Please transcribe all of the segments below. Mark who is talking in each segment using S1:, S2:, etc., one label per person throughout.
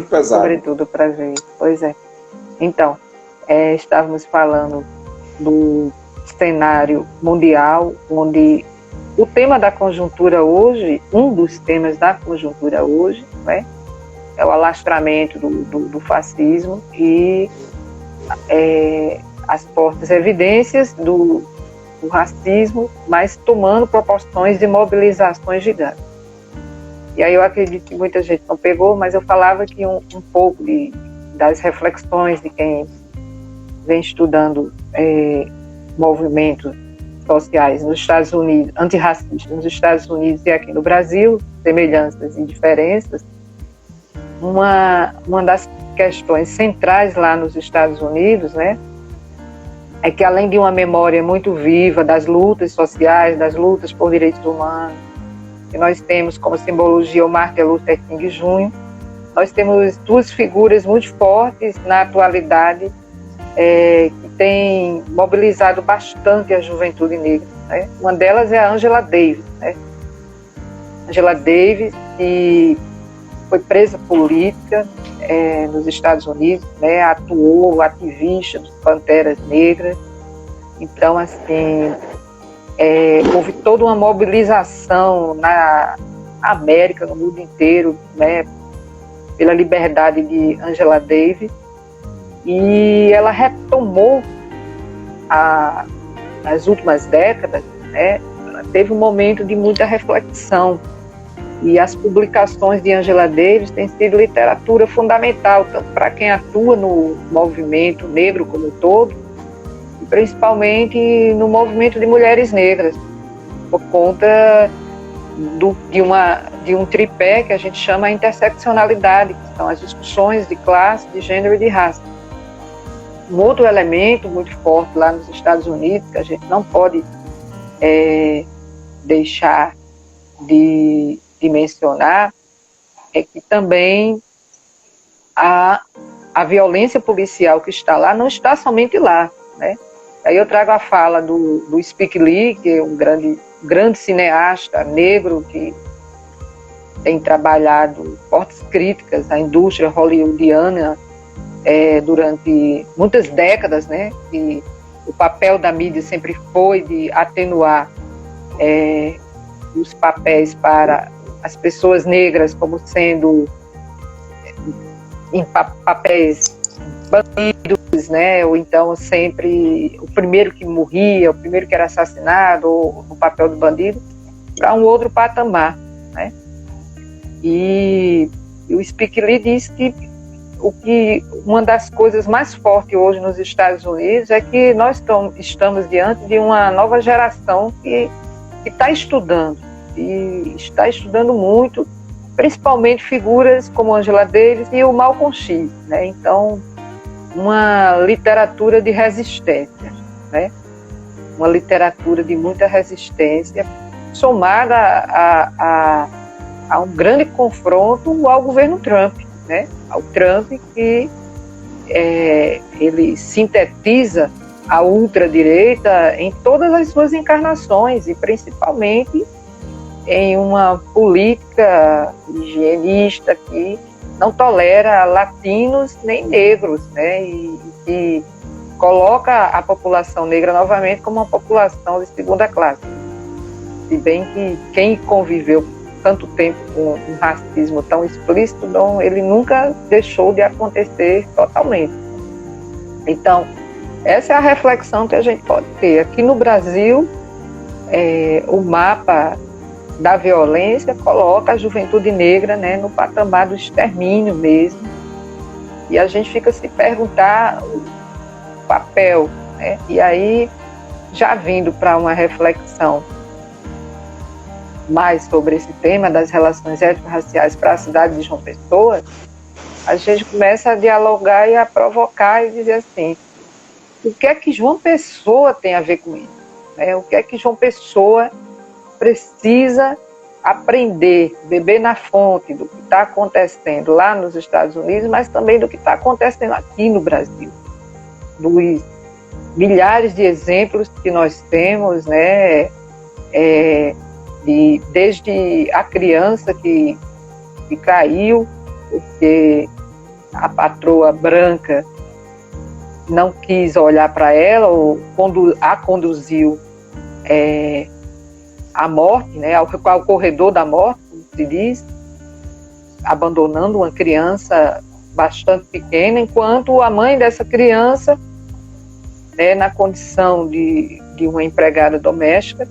S1: muito pesado.
S2: Sobretudo para ver. Pois é. Então, estávamos falando do cenário mundial, onde o tema da conjuntura hoje, um dos temas da conjuntura hoje, né, é o alastramento do fascismo e as fortes evidências do racismo, mas tomando proporções de mobilizações gigantes. E aí eu acredito que muita gente não pegou, mas eu falava que um pouco das reflexões de quem vem estudando movimentos sociais nos Estados Unidos, antirracistas nos Estados Unidos e aqui no Brasil, semelhanças e diferenças. Uma das questões centrais lá nos Estados Unidos, né, é que além de uma memória muito viva das lutas sociais, das lutas por direitos humanos, que nós temos como simbologia o Martin Luther King Jr., nós temos duas figuras muito fortes na atualidade que têm mobilizado bastante a juventude negra, né? Uma delas é a Angela Davis, né? Angela Davis, que foi presa política nos Estados Unidos, né? Atuou ativista dos Panteras Negras. Então, assim, houve toda uma mobilização na América, no mundo inteiro, né? Pela liberdade de Angela Davis. E ela retomou nas últimas décadas, né? Teve um momento de muita reflexão. E as publicações de Angela Davis têm sido literatura fundamental, tanto para quem atua no movimento negro como um todo, e principalmente no movimento de mulheres negras, por conta de um tripé que a gente chama a interseccionalidade, que são as discussões de classe, de gênero e de raça. Um outro elemento muito forte lá nos Estados Unidos, que a gente não pode deixar de mencionar, é que também a violência policial que está lá não está somente lá, né? Aí eu trago a fala do Spike Lee, que é um grande cineasta negro que tem trabalhado fortes críticas à indústria hollywoodiana durante muitas décadas, né? E o papel da mídia sempre foi de atenuar os papéis para as pessoas negras como sendo em papéis bandidos, né? Ou então sempre o primeiro que morria, o primeiro que era assassinado, ou o papel do bandido, para um outro patamar, né? E o Spike Lee disse que uma das coisas mais fortes hoje nos Estados Unidos é que nós estamos diante de uma nova geração que está estudando, e está estudando muito, principalmente figuras como Angela Davis e o Malcolm X, né? Então, uma literatura de resistência, né? Uma literatura de muita resistência, somada a um grande confronto ao governo Trump, né? Ao Trump que ele sintetiza a ultradireita em todas as suas encarnações e principalmente em uma política higienista que não tolera latinos nem negros, né? E coloca a população negra novamente como uma população de segunda classe. Se bem que quem conviveu tanto tempo com um racismo tão explícito, ele nunca deixou de acontecer totalmente. Então, essa é a reflexão que a gente pode ter. Aqui no Brasil, o mapa da violência coloca a juventude negra, né, no patamar do extermínio mesmo. E a gente fica se perguntar o papel, né? E aí, já vindo para uma reflexão mais sobre esse tema das relações étnico-raciais para a cidade de João Pessoa, a gente começa a dialogar e a provocar e dizer assim, o que é que João Pessoa tem a ver com isso? O que é que João Pessoa precisa aprender, beber na fonte do que está acontecendo lá nos Estados Unidos, mas também do que está acontecendo aqui no Brasil. Dos milhares de exemplos que nós temos, né, desde a criança que caiu, porque a patroa branca não quis olhar para ela, ou a conduziu à morte, né, ao corredor da morte, como se diz, abandonando uma criança bastante pequena, enquanto a mãe dessa criança, né, na condição de uma empregada doméstica,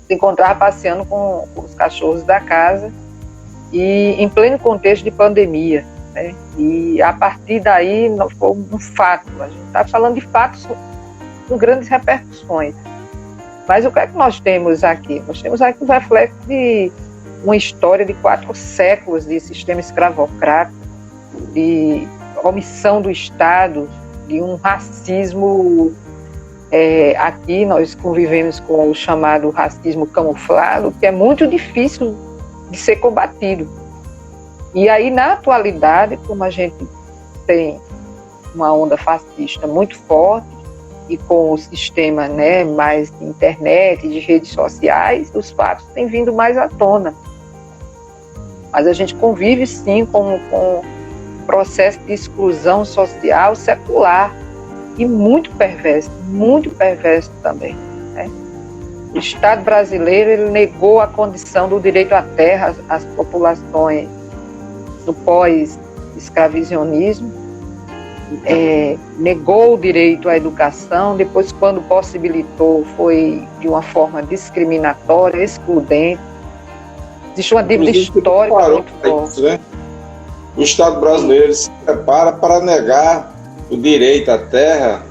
S2: se encontrava passeando com os cachorros da casa, e em pleno contexto de pandemia, né? E a partir daí foi um fato. A gente está falando de fatos com grandes repercussões. Mas o que é que nós temos aqui? Nós temos aqui um reflexo de uma história de 4 séculos de sistema escravocrata, de omissão do Estado, de um racismo. Aqui nós convivemos com o chamado racismo camuflado, que é muito difícil de ser combatido. E aí, na atualidade, como a gente tem uma onda fascista muito forte, e com o sistema, né, mais de internet, de redes sociais, os fatos têm vindo mais à tona. Mas a gente convive, sim, com um processo de exclusão social secular, e muito perverso também, né? O Estado brasileiro, ele negou a condição do direito à terra às populações no pós-escravisionismo, negou o direito à educação, depois, quando possibilitou, foi de uma forma discriminatória, excludente. Existe uma dívida histórica muito forte.
S1: Né? O Estado brasileiro se prepara para negar o direito à terra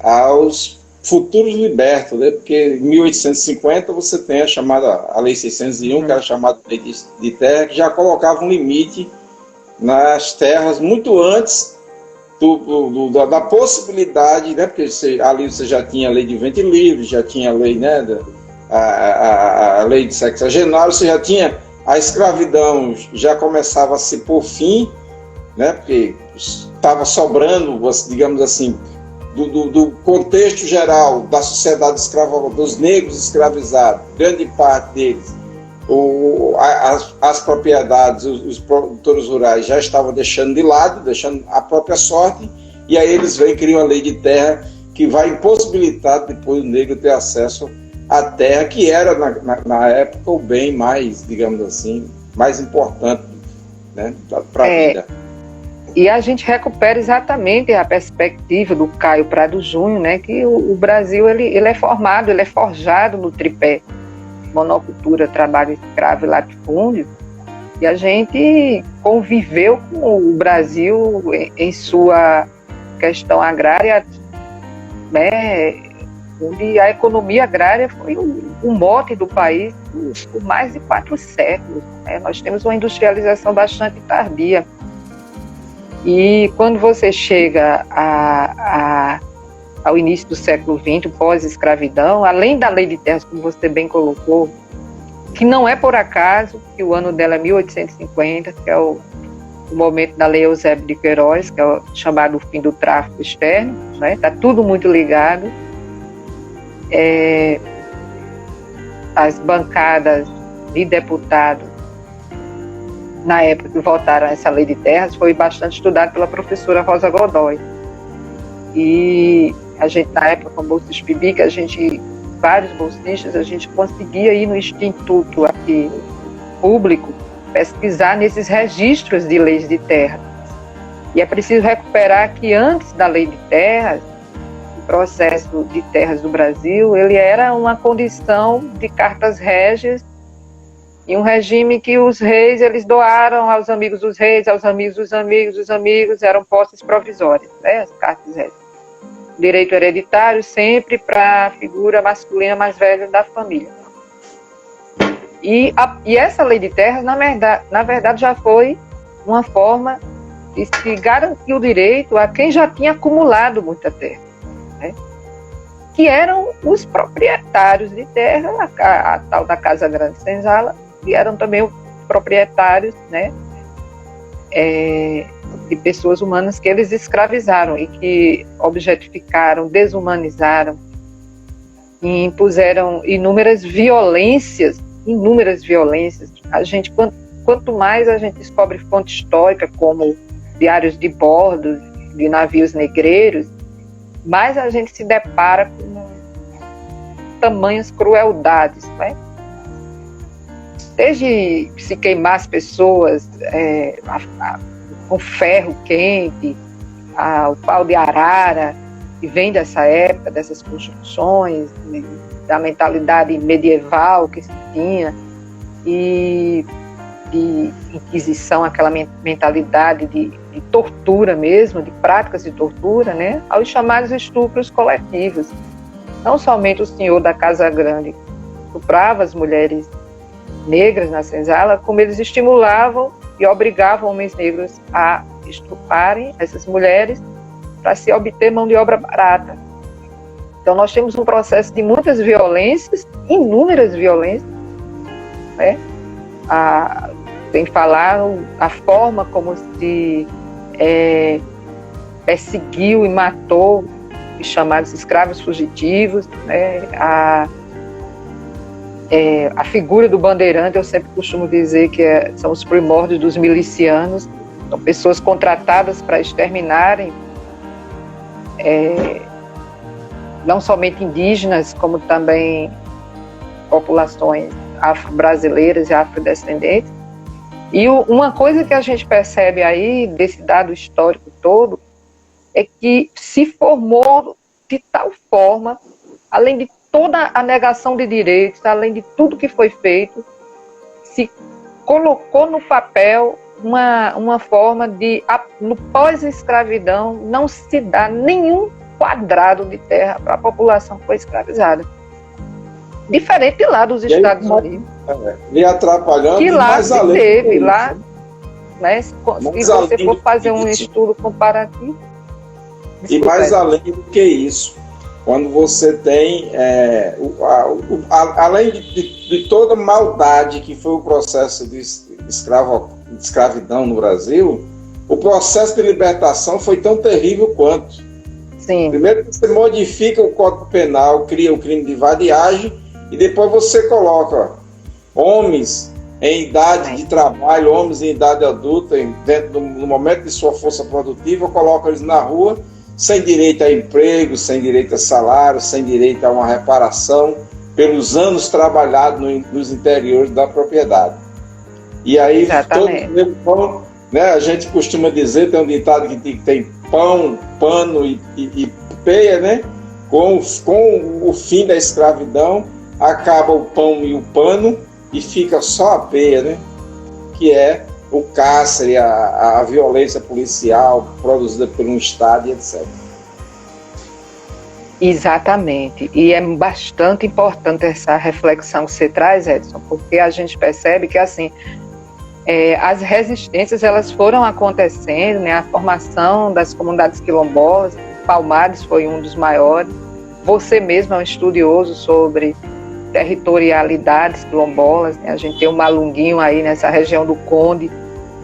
S1: aos futuros libertos, né? Porque em 1850 você tem a Lei 601, que era chamada Lei de Terra, que já colocava um limite nas terras muito antes da possibilidade, né? Porque ali você já tinha a Lei de Ventre Livre, já tinha a lei, né, a lei de sexagenário, você já tinha a escravidão, já começava a se pôr fim, né? Porque estava sobrando, digamos assim, do contexto geral da sociedade escrava, dos negros escravizados, grande parte deles, as propriedades, os produtores rurais já estavam deixando de lado, deixando a própria sorte, e aí eles vêm e criam a lei de terra, que vai impossibilitar depois o negro ter acesso à terra, que era na época o bem mais, digamos assim, mais importante, né, para a vida.
S2: E a gente recupera exatamente a perspectiva do Caio Prado Júnior, né, que o Brasil ele é formado, ele é forjado no tripé monocultura, trabalho escravo e latifúndio, e a gente conviveu com o Brasil em sua questão agrária, né, onde a economia agrária foi o mote do país por mais de 4 séculos. Né? Nós temos uma industrialização bastante tardia. E quando você chega ao início do século XX, pós-escravidão, além da Lei de Terras, como você bem colocou, que não é por acaso que o ano dela é 1850, que é o momento da Lei Eusébio de Queiroz, que é o chamado fim do tráfico externo, né? Está tudo muito ligado. As bancadas de deputados, na época que votaram essa Lei de Terras, foi bastante estudado pela professora Rosa Godoy. E a gente, na época, com bolsas PIBIC, vários bolsistas, a gente conseguia ir no instituto aqui público, pesquisar nesses registros de leis de terra. E é preciso recuperar que antes da Lei de Terras, o processo de terras do Brasil, ele era uma condição de cartas régias e um regime que os reis, eles doaram aos amigos dos reis, aos amigos dos amigos dos amigos, eram posses provisórias, né, as cartas régias. Direito hereditário sempre para a figura masculina mais velha da família. E essa Lei de Terras, na verdade, já foi uma forma de se garantir o direito a quem já tinha acumulado muita terra, né? Que eram os proprietários de terra, a tal da Casa Grande Senzala, que eram também os proprietários, né, de pessoas humanas que eles escravizaram e que objetificaram, desumanizaram e impuseram inúmeras violências. A gente, quanto mais a gente descobre fonte histórica, como diários de bordo de navios negreiros, mais a gente se depara com tamanhas crueldades, né? Desde se queimar as pessoas com ferro quente, o pau de arara, que vem dessa época, dessas construções, né, da mentalidade medieval que se tinha, e de inquisição, aquela mentalidade de tortura mesmo, de práticas de tortura, né, aos chamados estupros coletivos. Não somente o senhor da Casa Grande estuprava as mulheres negras na senzala, como eles estimulavam e obrigavam homens negros a estuprarem essas mulheres para se obter mão de obra barata. Então nós temos um processo de muitas violências, inúmeras violências, né? Sem falar a forma como se perseguiu e matou os chamados escravos fugitivos, né? A figura do bandeirante, eu sempre costumo dizer que são os primórdios dos milicianos, são pessoas contratadas para exterminarem não somente indígenas, como também populações afro-brasileiras e afrodescendentes. E uma coisa que a gente percebe aí, desse dado histórico todo, é que se formou de tal forma, além de toda a negação de direitos, além de tudo que foi feito, se colocou no papel uma forma de, no pós-escravidão, não se dá nenhum quadrado de terra para a população que foi escravizada. Diferente lá dos Estados Unidos.
S1: E atrapalhando,
S2: que lá
S1: mais
S2: se
S1: além
S2: teve, lá, né, se você for fazer um estudo comparativo.
S1: E mais além do que isso, quando você tem, além de toda maldade que foi o processo de escravidão no Brasil, o processo de libertação foi tão terrível quanto.
S2: Sim.
S1: Primeiro você modifica o Código Penal, cria o crime de vadiagem, e depois você coloca homens em idade de trabalho, homens em idade adulta, no momento de sua força produtiva, coloca eles na rua, sem direito a emprego, sem direito a salário, sem direito a uma reparação pelos anos trabalhados nos interiores da propriedade. E aí, todo, né, a gente costuma dizer, tem um ditado que tem pão, pano e peia, né? Com o fim da escravidão, acaba o pão e o pano e fica só a peia, né? Que é o cárcere, a violência policial produzida por um Estado e etc.
S2: Exatamente. E é bastante importante essa reflexão que você traz, Edson, porque a gente percebe que, assim, as resistências, elas foram acontecendo, né? A formação das comunidades quilombolas, Palmares foi um dos maiores. Você mesmo é um estudioso sobre territorialidades quilombolas, né? A gente tem o Malunguinho aí nessa região do Conde,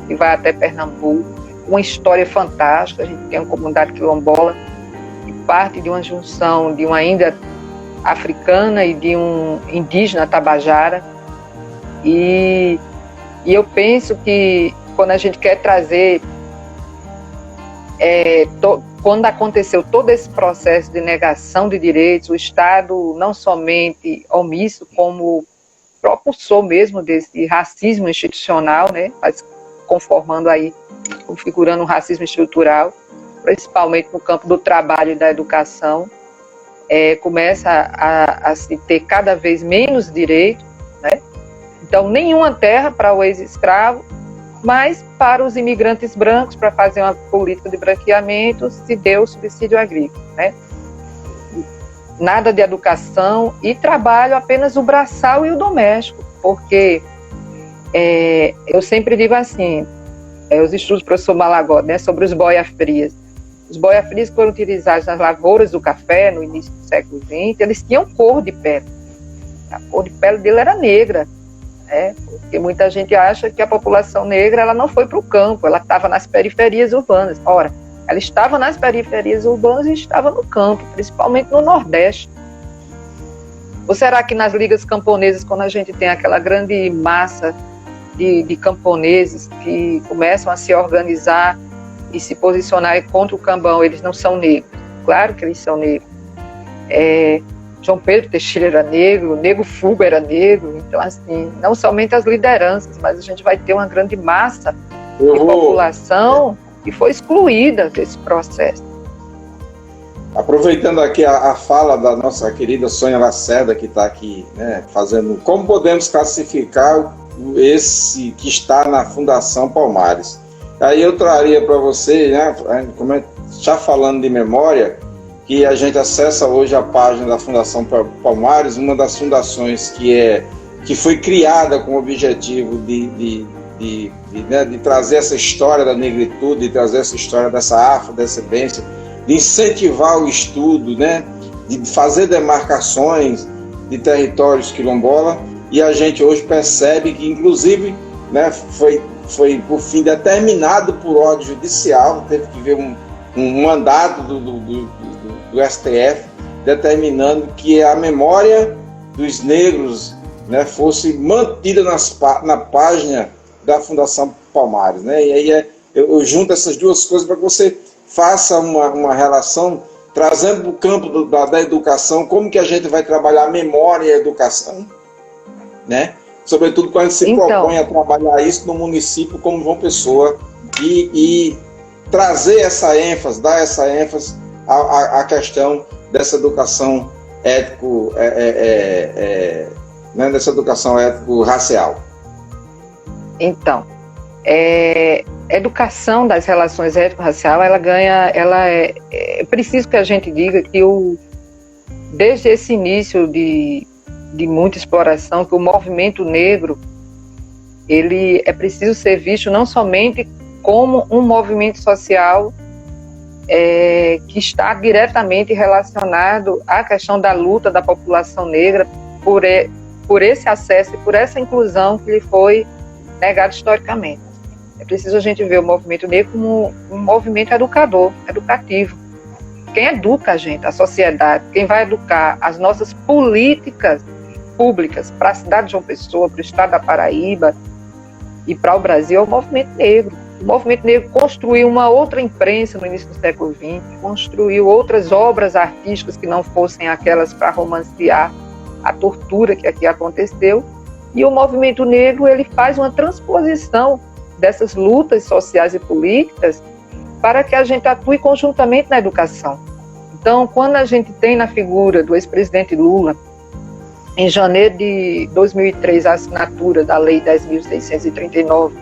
S2: que vai até Pernambuco, uma história fantástica. A gente tem uma comunidade quilombola que parte de uma junção de uma Índia africana e de um indígena tabajara, e eu penso que quando a gente quer trazer, quando aconteceu todo esse processo de negação de direitos, o Estado não somente omisso, como propulsor mesmo desse racismo institucional, né, mas conformando aí, configurando um racismo estrutural, principalmente no campo do trabalho e da educação, começa a se ter cada vez menos direitos, né? Então, nenhuma terra para o ex-escravo, mas para os imigrantes brancos, para fazer uma política de branqueamento, se deu o subsídio agrícola, né? Nada de educação e trabalho, apenas o braçal e o doméstico, porque eu sempre digo assim, os estudos do professor Malagó, né, sobre os boia-frias. Os boia-frias que foram utilizados nas lavouras do café no início do século XX, eles tinham cor de pele. A cor de pele dele era negra, né? Porque muita gente acha que a população negra ela não foi para o campo, ela estava nas periferias urbanas. Ora, ela estava nas periferias urbanas e estava no campo, principalmente no Nordeste. Ou será que nas ligas camponesas, quando a gente tem aquela grande massa de camponeses que começam a se organizar e se posicionar contra o Cambão, eles não são negros. Claro que eles são negros. João Pedro Teixeira era negro, Nego Fuga era negro. Então, assim, não somente as lideranças, mas a gente vai ter uma grande massa de população que foi excluída desse processo.
S1: Aproveitando aqui a fala da nossa querida Sônia Lacerda, que está aqui, né, fazendo como podemos classificar esse que está na Fundação Palmares. Aí eu traria para você, né, já falando de memória, que a gente acessa hoje a página da Fundação Palmares, uma das fundações que foi criada com o objetivo de trazer essa história da negritude, de trazer essa história dessa afrodescendência, de incentivar o estudo, né, de fazer demarcações de territórios quilombola, e a gente hoje percebe que, inclusive, né, foi por fim determinado por ordem judicial, teve que ver um mandato do STF determinando que a memória dos negros, né, fosse mantida na página da Fundação Palmares, né? E aí eu junto essas duas coisas para que você faça uma relação, trazendo para o campo da educação, como que a gente vai trabalhar a memória e a educação, né? Sobretudo quando se propõe a trabalhar isso no município como João Pessoa e trazer essa ênfase, dar essa ênfase à questão dessa educação né, dessa educação étnico-racial. Então,
S2: educação das relações étnico-racial, é preciso que a gente diga que desde esse início de muita exploração, que o movimento negro, ele é preciso ser visto não somente como um movimento social que está diretamente relacionado à questão da luta da população negra por esse acesso e por essa inclusão que lhe foi negado historicamente. É preciso a gente ver o movimento negro como um movimento educativo. Quem educa a gente, a sociedade, quem vai educar as nossas políticas públicas para a cidade de João Pessoa, para o estado da Paraíba e para o Brasil é o movimento negro. O movimento negro construiu uma outra imprensa no início do século XX, construiu outras obras artísticas que não fossem aquelas para romancear a tortura que aqui aconteceu, e o movimento negro ele faz uma transposição dessas lutas sociais e políticas para que a gente atue conjuntamente na educação. Então, quando a gente tem na figura do ex-presidente Lula, em janeiro de 2003, a assinatura da Lei 10.639,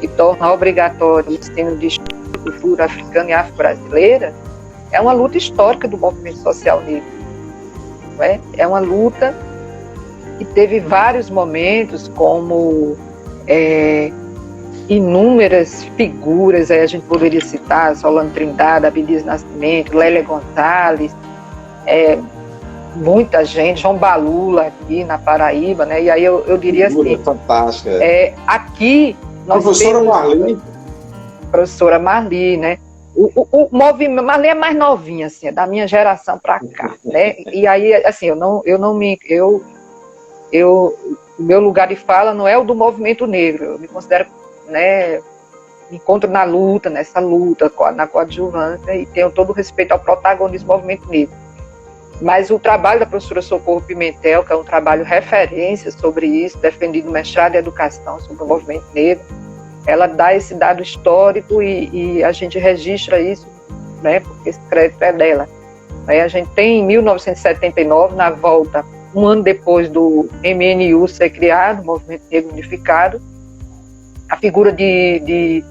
S2: que torna obrigatório o ensino de cultura africana e afro-brasileira, é uma luta histórica do movimento social negro. Não é? É uma luta que teve vários momentos, como inúmeras figuras, aí a gente poderia citar Solano Trindade, Abdias Nascimento, Lélia Gonçalves, muita gente, João Balula aqui na Paraíba, né? E aí eu diria assim,
S1: fantástica.
S2: Aqui nós
S1: professora Marli.
S2: Professora Marli, né? O movimento, Marli é mais novinha, assim, é da minha geração para cá, né? E aí, assim, o meu lugar de fala não é o do movimento negro, eu me considero, né, me encontro na luta, nessa luta, na coadjuvância, e tenho todo o respeito ao protagonismo do movimento negro. Mas o trabalho da professora Socorro Pimentel, que é um trabalho referência sobre isso, defendido no mestrado em educação sobre o movimento negro, ela dá esse dado histórico e a gente registra isso, né, porque esse crédito é dela. Aí a gente tem em 1979, na volta, um ano depois do MNU ser criado, o Movimento Negro Unificado, a figura de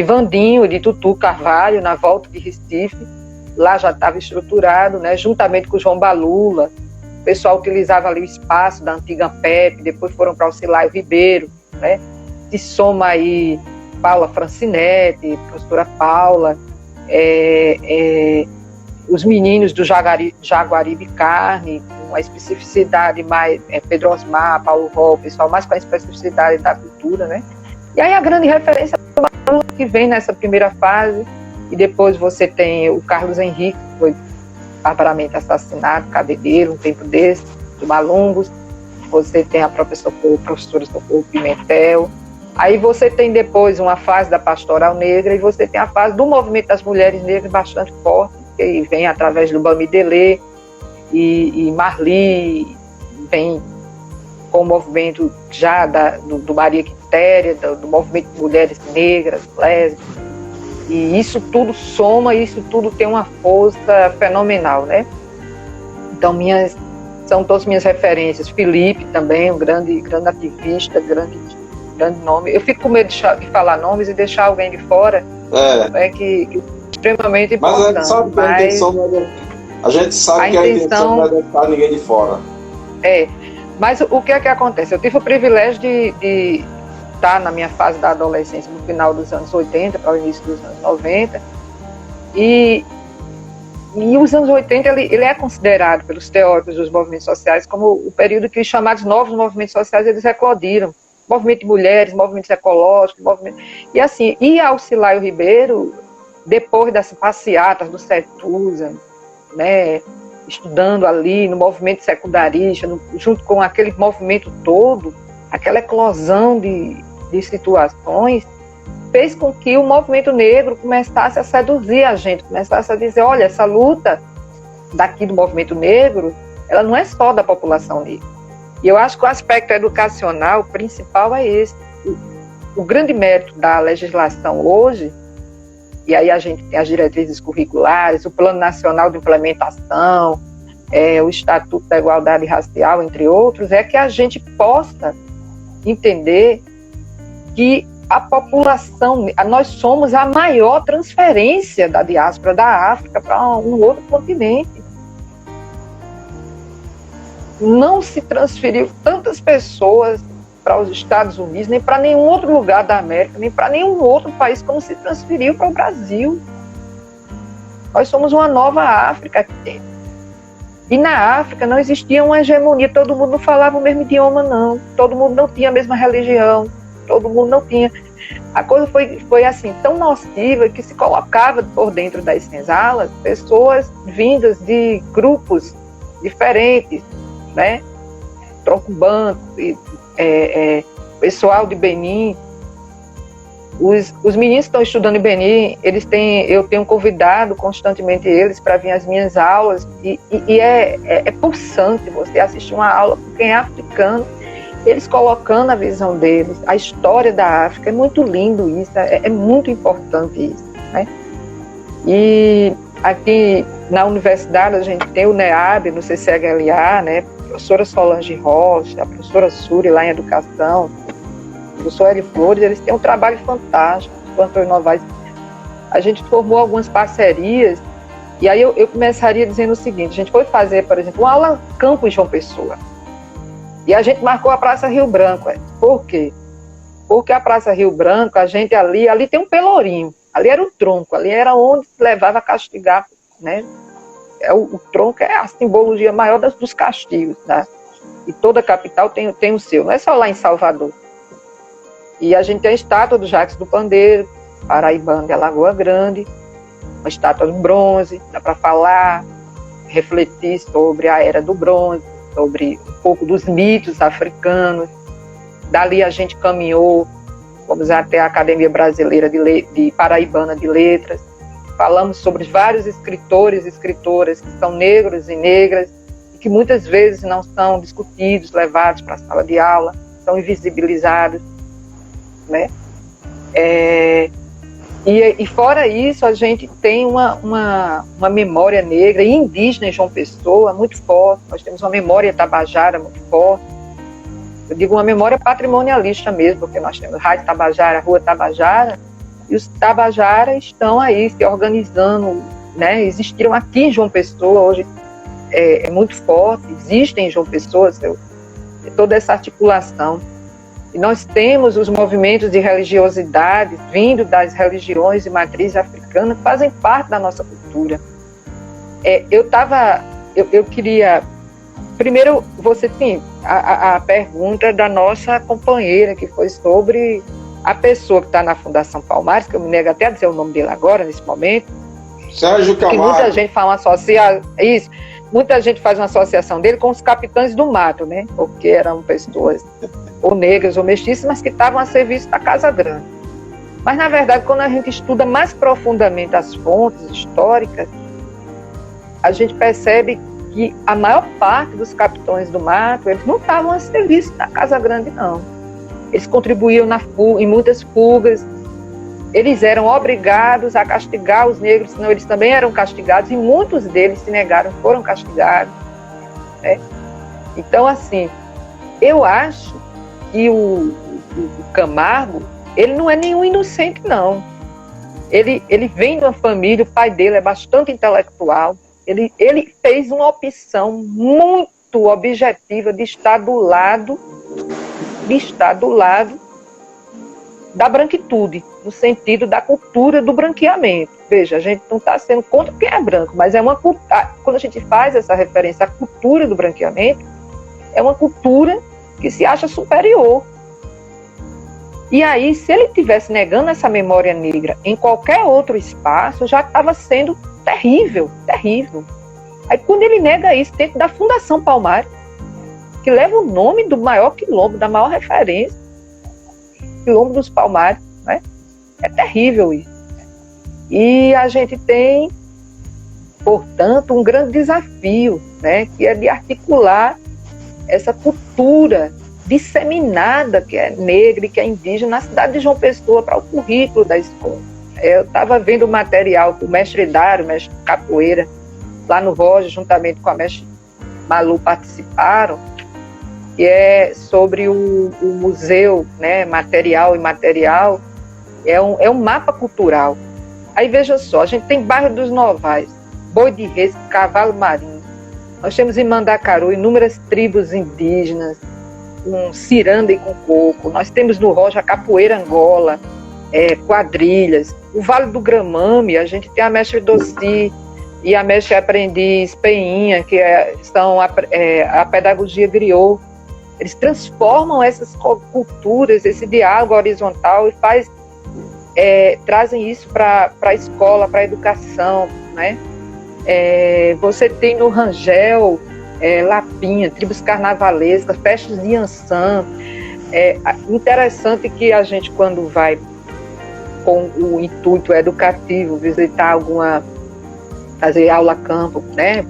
S2: Vandinho, de Tutu Carvalho, na volta de Recife, lá já estava estruturado, né, juntamente com o João Balula. O pessoal utilizava ali o espaço da antiga PEP, depois foram para o Cilaio Ribeiro, né, se soma aí Paula Francinetti, professora Paula, os meninos do Jaguaribe Carne, com a especificidade mais, Pedro Osmar, Paulo Ró, pessoal mais com a especificidade da cultura, né? E aí a grande referência que vem nessa primeira fase, e depois você tem o Carlos Henrique, que foi barbaramente assassinado, cabedeiro, um tempo desse, de Malungos. Você tem a professora Socorro Pimentel, Aí você tem depois uma fase da pastoral negra e você tem a fase do movimento das mulheres negras bastante forte, que vem através do Bamidelê e Marli, vem com o movimento já do Maria Quitéria, do movimento de mulheres negras, lésbicas. E isso tudo soma, isso tudo tem uma força fenomenal, né? Então, são todas minhas referências. Felipe também, um grande ativista, grande nome. Eu fico com medo de falar nomes e deixar alguém de fora. Que é extremamente importante.
S1: Mas a gente sabe que a intenção não é deixar ninguém de fora.
S2: Mas o que é que acontece? Eu tive o privilégio de estar na minha fase da adolescência, no final dos anos 80 para o início dos anos 90, e os anos 80 ele é considerado pelos teóricos dos movimentos sociais como o período que os chamados novos movimentos sociais eles eclodiram. Movimento de mulheres, movimentos ecológicos, e assim, e Alcilaio Ribeiro, depois das passeatas do Setusa, né, estudando ali no movimento secundarista, junto com aquele movimento todo, aquela eclosão de situações, fez com que o movimento negro começasse a seduzir a gente, começasse a dizer, olha, essa luta daqui do movimento negro, ela não é só da população negra. E eu acho que o aspecto educacional principal é esse. O grande mérito da legislação hoje, e aí a gente tem as diretrizes curriculares, o Plano Nacional de Implementação, o Estatuto da Igualdade Racial, entre outros, é que a gente possa entender que a população, nós somos a maior transferência da diáspora da África para um outro continente. Não se transferiu tantas pessoas para os Estados Unidos, nem para nenhum outro lugar da América, nem para nenhum outro país como se transferiu para o Brasil. Nós somos uma nova África aqui dentro. E na África não existia uma hegemonia, todo mundo não falava o mesmo idioma, não. Todo mundo não tinha a mesma religião, todo mundo não tinha. A coisa foi assim, tão nociva que se colocava por dentro das senzalas pessoas vindas de grupos diferentes, né? Tronco-Banco, pessoal de Benin. Os meninos que estão estudando em Benin, eu tenho convidado constantemente eles para vir às minhas aulas e é pulsante você assistir uma aula com quem é africano, eles colocando a visão deles, a história da África. É muito lindo isso, é muito importante isso, né? E aqui na universidade a gente tem o NEAB, no CCHLA, né? A professora Solange Rocha, a professora Suri lá em Educação, o professor Hélio Flores, eles têm um trabalho fantástico, Antônio Novaes. A gente formou algumas parcerias, e aí eu começaria dizendo o seguinte: a gente foi fazer, por exemplo, uma aula campo em João Pessoa, e a gente marcou a Praça Rio Branco. Por quê? Porque a Praça Rio Branco, a gente ali tem um pelourinho, ali era o tronco, ali era onde se levava a castigar, né? O tronco é a simbologia maior dos castigos, tá? E toda capital tem o seu, não é só lá em Salvador. E a gente tem a estátua do Jacques do Pandeiro, paraibano de Alagoa Grande, uma estátua de bronze, dá para falar, refletir sobre a era do bronze, sobre um pouco dos mitos africanos. Dali a gente caminhou, fomos até a Academia Brasileira de Paraibana de Letras, falamos sobre vários escritores e escritoras que são negros e negras, e que muitas vezes não são discutidos, levados para a sala de aula, são invisibilizados, né? E fora isso, a gente tem uma memória negra e indígena em João Pessoa muito forte. Nós temos uma memória tabajara muito forte. Eu digo uma memória patrimonialista mesmo, porque nós temos Rádio Tabajara, Rua Tabajara, e os tabajaras estão aí se organizando, né? Existiram aqui em João Pessoa, hoje é muito forte, existem em João Pessoa toda essa articulação. E nós temos os movimentos de religiosidade vindo das religiões de matriz africana, que fazem parte da nossa cultura. Eu queria... Primeiro, você tem a pergunta da nossa companheira, que foi sobre a pessoa que está na Fundação Palmares, que eu me nego até a dizer o nome dele agora, nesse momento.
S1: Sérgio Camargo.
S2: Muita gente muita gente faz uma associação dele com os capitães do mato, né? Porque eram pessoas ou negras ou mestiças, mas que estavam a serviço da Casa Grande. Mas, na verdade, quando a gente estuda mais profundamente as fontes históricas, a gente percebe que a maior parte dos capitães do mato, eles não estavam a serviço da Casa Grande, não. Eles contribuíam em muitas fugas, eles eram obrigados a castigar os negros, senão eles também eram castigados, e muitos deles se negaram, foram castigados. Né? Então, assim, eu acho que o Camargo, ele não é nenhum inocente, não. Ele vem de uma família, o pai dele é bastante intelectual, ele fez uma opção muito objetiva de estar do lado da branquitude, no sentido da cultura do branqueamento. Veja, a gente não está sendo contra quem é branco, mas é uma quando a gente faz essa referência à cultura do branqueamento, é uma cultura que se acha superior. E aí, se ele estivesse negando essa memória negra em qualquer outro espaço, já estava sendo terrível, terrível. Aí, quando ele nega isso dentro da Fundação Palmares, que leva o nome do maior quilombo, da maior referência, Quilombo dos Palmares, né? É terrível isso. E a gente tem, portanto, um grande desafio, né? Que é de articular essa cultura disseminada que é negra e que é indígena na cidade de João Pessoa para o currículo da escola. Eu estava vendo o material que o mestre Dário, o mestre Capoeira, lá no Roja, juntamente com a mestre Malu, participaram, que é sobre o museu, né, material e imaterial, é um mapa cultural. Aí veja só, a gente tem bairro dos Novais, Boi de Reis, Cavalo Marinho, nós temos em Mandacaru inúmeras tribos indígenas, com ciranda e com coco, nós temos no Roja Capoeira Angola, quadrilhas, o Vale do Gramame, a gente tem a mestre Doci e a mestre aprendiz Peinha, que são a pedagogia griot. Eles transformam essas culturas, esse diálogo horizontal e trazem isso para a escola, para a educação, né? Você tem no Rangel, Lapinha, tribos carnavalescas, festas de Iansã. Interessante que a gente, quando vai com o intuito educativo, visitar fazer aula campo, né?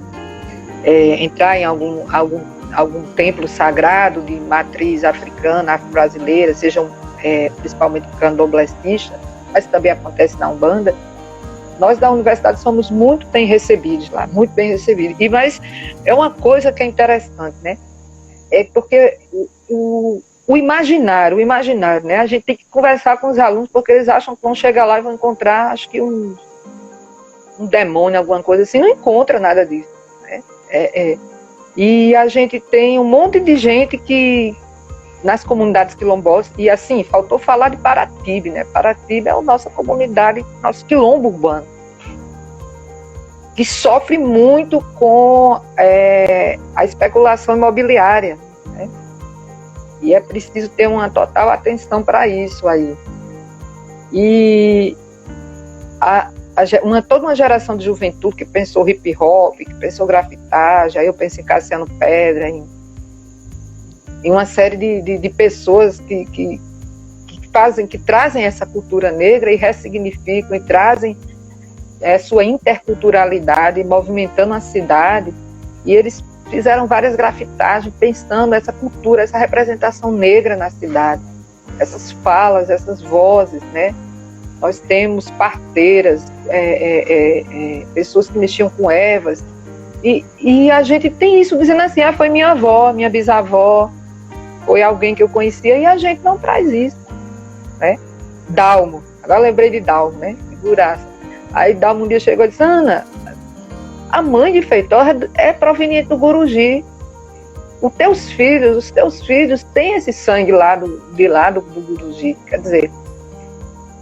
S2: Entrar em algum templo sagrado de matriz africana, afro-brasileira, sejam principalmente candomblecistas, mas também acontece na Umbanda. Nós da universidade somos muito bem recebidos lá, muito bem recebidos. Mas é uma coisa que é interessante, né? Porque o imaginário, né? A gente tem que conversar com os alunos, porque eles acham que vão chegar lá e vão encontrar, acho que um demônio, alguma coisa assim. Não encontra nada disso, né? E a gente tem um monte de gente que, nas comunidades quilombolas, e assim, faltou falar de Paratibe, né? Paratibe é a nossa comunidade, nosso quilombo urbano, que sofre muito com a especulação imobiliária, né? E é preciso ter uma total atenção para isso aí. E toda uma geração de juventude que pensou hip hop, que pensou grafitagem, aí eu penso em Cassiano Pedra, em uma série de pessoas que trazem essa cultura negra e ressignificam e trazem sua interculturalidade, movimentando a cidade. E eles fizeram várias grafitagens pensando essa cultura, essa representação negra na cidade, essas falas, essas vozes, né? Nós temos parteiras, pessoas que mexiam com ervas, e a gente tem isso dizendo assim, foi minha avó, minha bisavó, foi alguém que eu conhecia, e a gente não traz isso, né? Dalmo, agora lembrei de Dalmo, né? Figuraça. Aí Dalmo um dia chegou e disse, Ana, a mãe de Feitosa é proveniente do Guruji. Os teus filhos têm esse sangue do Guruji, quer dizer.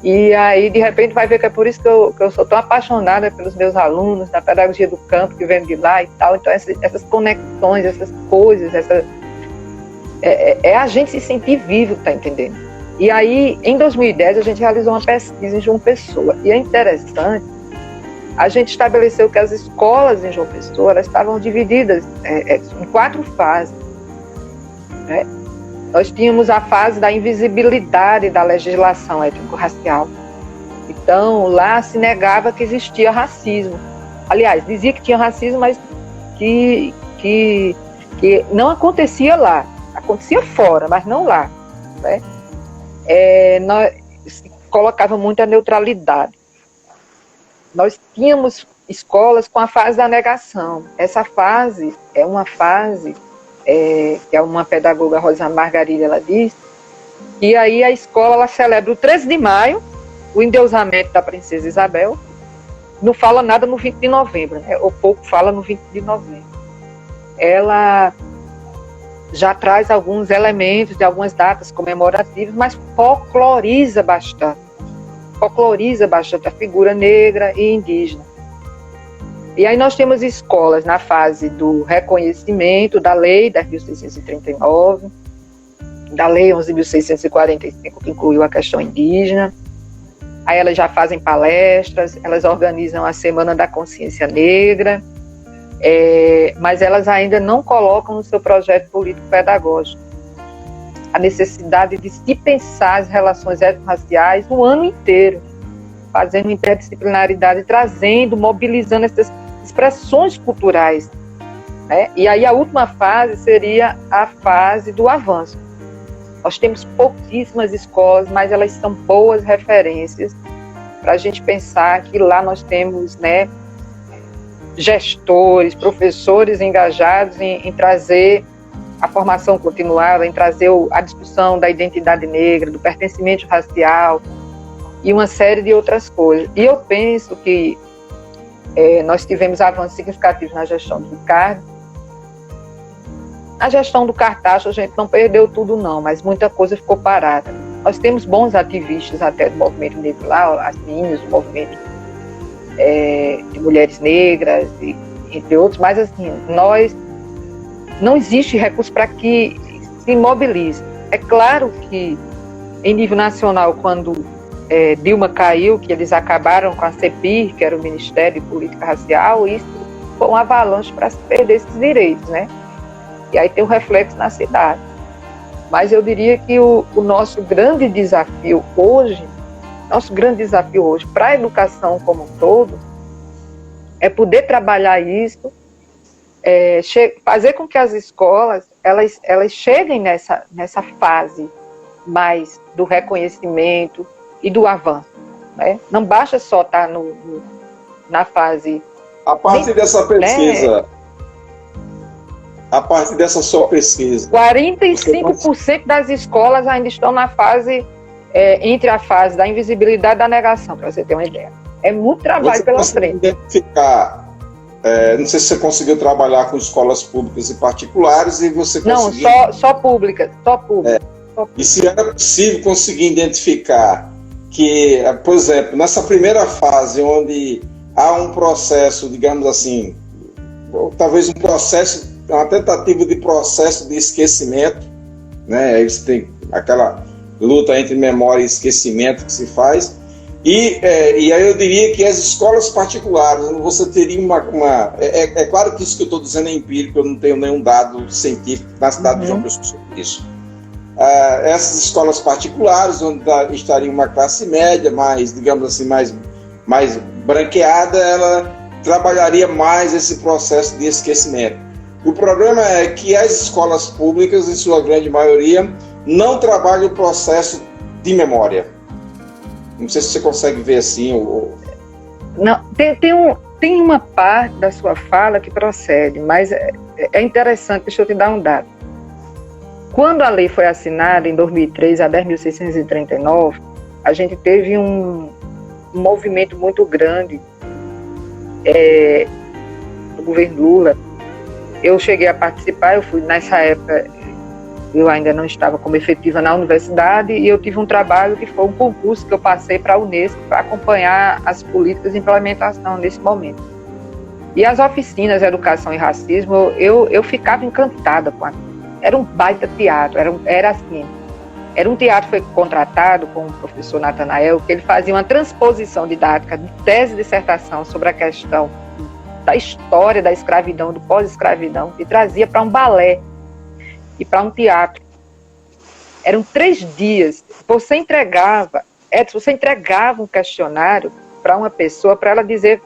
S2: E aí, de repente, vai ver que é por isso que eu sou tão apaixonada pelos meus alunos, na pedagogia do campo, que vem de lá e tal. Então, essas conexões, essas coisas, a gente se sentir vivo, tá entendendo? E aí, em 2010, a gente realizou uma pesquisa em João Pessoa. E é interessante, a gente estabeleceu que as escolas em João Pessoa, elas estavam divididas em 4 fases, né? nós tínhamos a fase da invisibilidade da legislação étnico-racial. Então, lá se negava que existia racismo. Aliás, dizia que tinha racismo, mas que não acontecia lá. Acontecia fora, mas não lá, né? Nós colocava muita neutralidade. Nós tínhamos escolas com a fase da negação. Essa fase é uma fase, que é uma pedagoga, Rosa Margarida, ela diz, e aí a escola ela celebra o 13 de maio, o endeusamento da princesa Isabel, não fala nada no 20 de novembro, né? Ou pouco fala no 20 de novembro. Ela já traz alguns elementos de algumas datas comemorativas, mas folcloriza bastante a figura negra e indígena. E aí nós temos escolas na fase do reconhecimento da lei 10.639, da lei 11.645, que incluiu a questão indígena. Aí elas já fazem palestras, elas organizam a Semana da Consciência Negra, mas elas ainda não colocam no seu projeto político-pedagógico a necessidade de se pensar as relações étnico-raciais o ano inteiro, fazendo interdisciplinaridade, trazendo, mobilizando essas expressões culturais, né? E aí a última fase seria a fase do avanço. Nós temos pouquíssimas escolas, mas elas são boas referências para a gente pensar que lá nós temos, né, gestores, professores engajados em trazer a formação continuada, em trazer a discussão da identidade negra, do pertencimento racial e uma série de outras coisas. E eu penso que nós tivemos avanços significativos na gestão do Ricardo. A gestão do Cartacho a gente não perdeu tudo não, mas muita coisa ficou parada. Nós temos bons ativistas até do movimento negro lá, as meninas do movimento de mulheres negras, entre outros, mas assim, não existe recurso para que se mobilize. É claro que em nível nacional, quando Dilma caiu, que eles acabaram com a CEPIR, que era o Ministério de Política Racial, isso foi um avalanche para se perder esses direitos, né? E aí tem um reflexo na cidade. Mas eu diria que o nosso grande desafio hoje para a educação como um todo é poder trabalhar isso, fazer com que as escolas elas cheguem nessa fase mais do reconhecimento e do avanço, né? Não basta só estar na fase...
S1: A partir dessa pesquisa... Né? A partir dessa sua pesquisa...
S2: 45% das escolas ainda estão na fase... entre a fase da invisibilidade e da negação, para você ter uma ideia. É muito trabalho pela frente.
S1: Identificar... não sei se você conseguiu trabalhar com escolas públicas e particulares e você conseguiu...
S2: Não, só públicas.
S1: E se era possível conseguir identificar que, por exemplo, nessa primeira fase, onde há um processo, digamos assim, ou talvez uma tentativa de processo de esquecimento, né? Aí você tem aquela luta entre memória e esquecimento que se faz, e aí eu diria que as escolas particulares, você teria é claro que isso que eu estou dizendo é empírico, eu não tenho nenhum dado científico na cidade de João Pessoa sobre isso. Essas escolas particulares, onde estaria uma classe média, mais, digamos assim, mais branqueada, ela trabalharia mais esse processo de esquecimento. O problema é que as escolas públicas, em sua grande maioria, não trabalham o processo de memória. Não sei se você consegue ver assim.
S2: Não, tem uma parte da sua fala que procede, mas é interessante, deixa eu te dar um dado. Quando a lei foi assinada, em 2003, a 10.639, a gente teve um movimento muito grande do governo Lula. Eu cheguei a participar, nessa época, eu ainda não estava como efetiva na universidade, e eu tive um trabalho que foi um concurso que eu passei para a Unesco para acompanhar as políticas de implementação nesse momento. E as oficinas de educação e racismo, eu ficava encantada com aquilo. Era um baita teatro, era um teatro que foi contratado com o professor Natanael, que ele fazia uma transposição didática de tese de dissertação sobre a questão da história da escravidão, do pós-escravidão, e trazia para um balé e para um teatro. Eram 3 dias. Você entregava um questionário para uma pessoa, para ela dizer...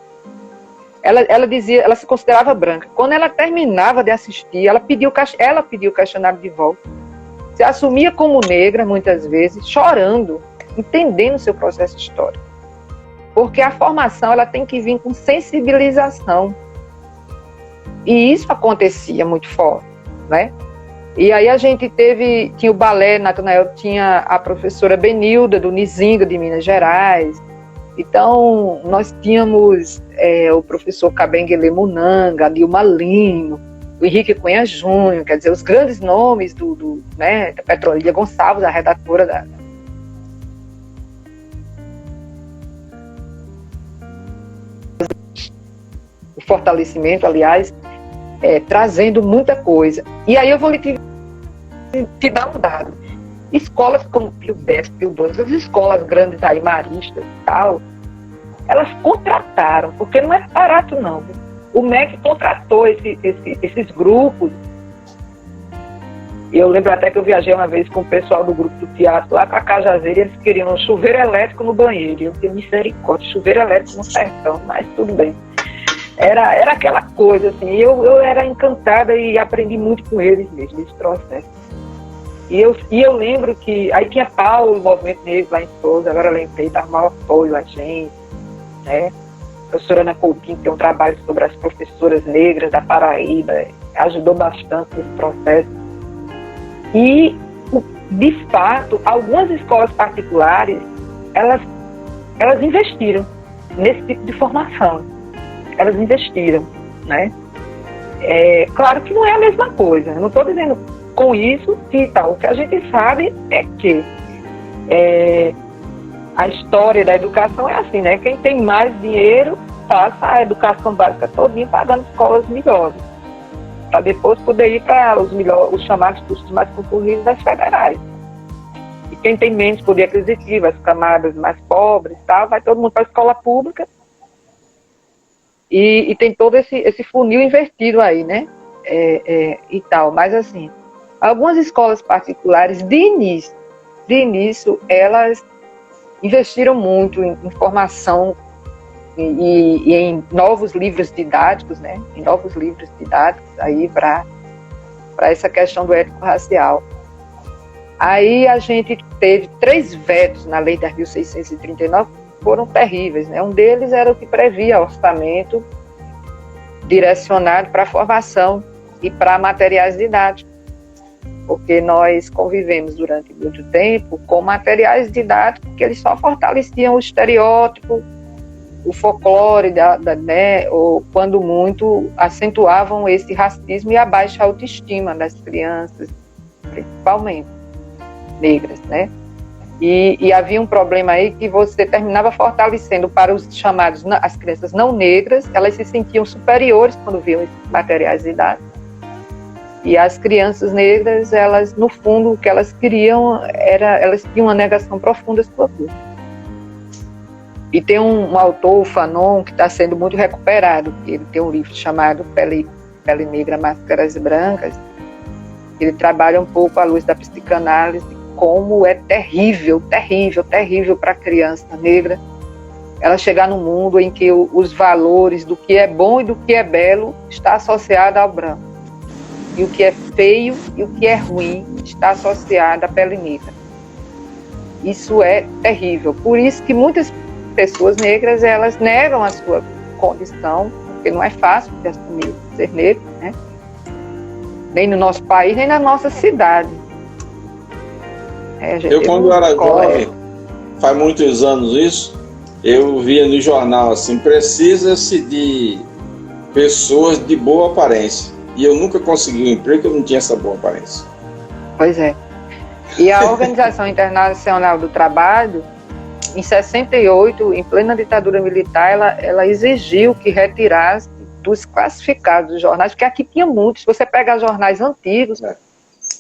S2: Ela dizia, ela se considerava branca. Quando ela terminava de assistir, ela pediu o questionário de volta. Se assumia como negra, muitas vezes, chorando, entendendo o seu processo histórico. Porque a formação ela tem que vir com sensibilização. E isso acontecia muito forte, né? E aí a gente tinha o balé, Natanael tinha a professora Benilda, do Nizinga, de Minas Gerais. Então, nós tínhamos o professor Cabenguele Munanga, a Nilma Lino, o Henrique Cunha Júnior, quer dizer, os grandes nomes da Petrolília Gonçalves, a redatora o fortalecimento, aliás, trazendo muita coisa. E aí eu vou te dar um dado. Escolas como Pio X, Pio XII, as escolas grandes aí, maristas e tal, elas contrataram, porque não é barato não. O MEC contratou esses grupos. Eu lembro até que eu viajei uma vez com o pessoal do grupo do teatro lá para Cajazeira, e eles queriam um chuveiro elétrico no banheiro. E eu tenho misericórdia, chuveiro elétrico no sertão, mas tudo bem. Era aquela coisa, assim, eu era encantada e aprendi muito com eles mesmo, esse processo. E eu lembro que, aí tinha Paulo, o Movimento Negro lá em Souza, agora lembrei, dava maior apoio a gente, né? A professora Ana Coutinho tem um trabalho sobre as professoras negras da Paraíba, ajudou bastante nesse processo. E, de fato, algumas escolas particulares, elas investiram nesse tipo de formação. Elas investiram, né? Claro que não é a mesma coisa, eu não estou dizendo com isso que tal. O que a gente sabe é que a história da educação é assim, né? Quem tem mais dinheiro passa a educação básica todinha pagando escolas melhores, para depois poder ir para os chamados cursos mais concorridos das federais. E quem tem menos poder aquisitivo, as camadas mais pobres, tal, vai todo mundo para a escola pública. E tem todo esse funil invertido aí, né? E tal. Mas, assim, algumas escolas particulares, de início, elas investiram muito em formação e em novos livros didáticos, né? Em novos livros didáticos aí para essa questão do étnico-racial. Aí a gente teve 3 vetos na Lei 10.639, foram terríveis, né? Um deles era o que previa orçamento direcionado para a formação e para materiais didáticos, porque nós convivemos durante muito tempo com materiais didáticos que eles só fortaleciam o estereótipo, o folclore, né? Ou quando muito acentuavam esse racismo e a baixa autoestima das crianças, principalmente negras, né? E havia um problema aí que você terminava fortalecendo para os chamados, as crianças não negras, elas se sentiam superiores quando viam esses materiais didáticos. E as crianças negras, elas, no fundo, o que elas queriam elas tinham uma negação profunda à sua cultura. E tem um autor, o Fanon, que está sendo muito recuperado, ele tem um livro chamado Pele Negra, Máscaras Brancas. Ele trabalha um pouco à luz da psicanálise, como é terrível para a criança negra ela chegar num mundo em que os valores do que é bom e do que é belo está associado ao branco, e o que é feio e o que é ruim está associado à pele negra. Isso é terrível. Por isso que muitas pessoas negras, elas negam a sua condição, porque não é fácil de assumir ser negro, né? Nem no nosso país, nem na nossa cidade.
S1: Eu, quando era jovem, faz muitos anos isso, eu via no jornal assim, precisa-se de pessoas de boa aparência. E eu nunca consegui um emprego, eu não tinha essa boa aparência.
S2: Pois é. E a Organização Internacional do Trabalho, em 68, em plena ditadura militar, ela exigiu que retirasse dos classificados dos jornais, porque aqui tinha muitos. Se você pegar jornais antigos,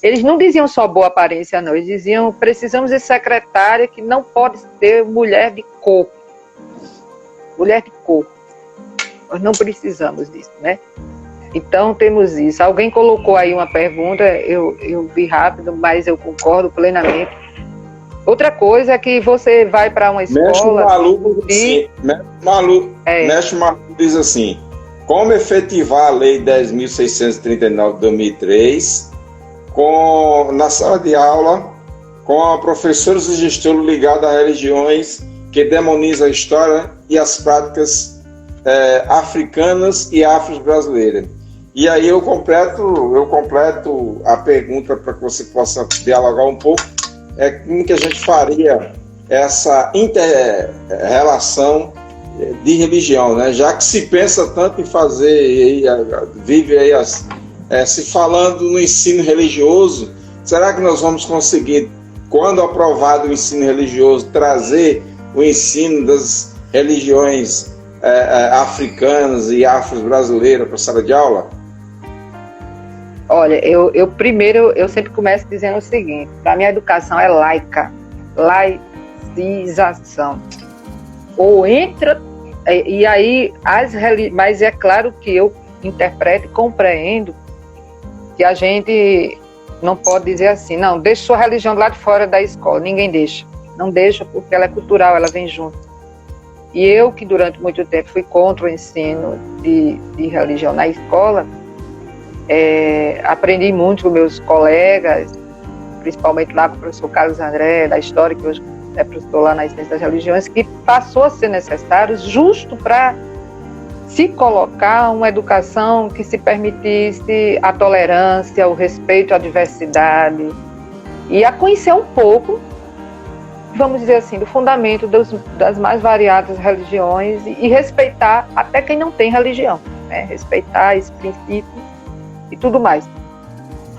S2: eles não diziam só boa aparência, não. Eles diziam, precisamos de secretária que não pode ser mulher de cor. Mulher de cor. Nós não precisamos disso, né? Então, temos isso. Alguém colocou aí uma pergunta, eu vi rápido, mas eu concordo plenamente. Outra coisa é que você vai para uma escola...
S1: Mestre Maluco diz assim, como efetivar a Lei 10.639 de 2003 na sala de aula com professores e gestores ligados a religiões que demonizam a história e as práticas africanas e afro-brasileiras. E aí eu completo a pergunta para que você possa dialogar um pouco, como que a gente faria essa inter-relação de religião, né? Já que se pensa tanto em fazer, vive aí se falando no ensino religioso, será que nós vamos conseguir, quando aprovado o ensino religioso, trazer o ensino das religiões africanas e afro-brasileiras para a sala de aula?
S2: Olha, eu sempre começo dizendo o seguinte, a minha educação é laica, laicização. Ou entra, e aí, mas é claro que eu interpreto e compreendo que a gente não pode dizer assim, não, deixa sua religião do lado de fora da escola, ninguém deixa. Não deixa porque ela é cultural, ela vem junto. E eu, que durante muito tempo fui contra o ensino de religião na escola, aprendi muito com meus colegas, principalmente lá com o professor Carlos André, da História, que hoje é professor lá na Ciência das Religiões, que passou a ser necessário justo para se colocar uma educação que se permitisse a tolerância, o respeito à diversidade e a conhecer um pouco, vamos dizer assim, do fundamento das mais variadas religiões e respeitar até quem não tem religião, né? Respeitar esse princípio e tudo mais.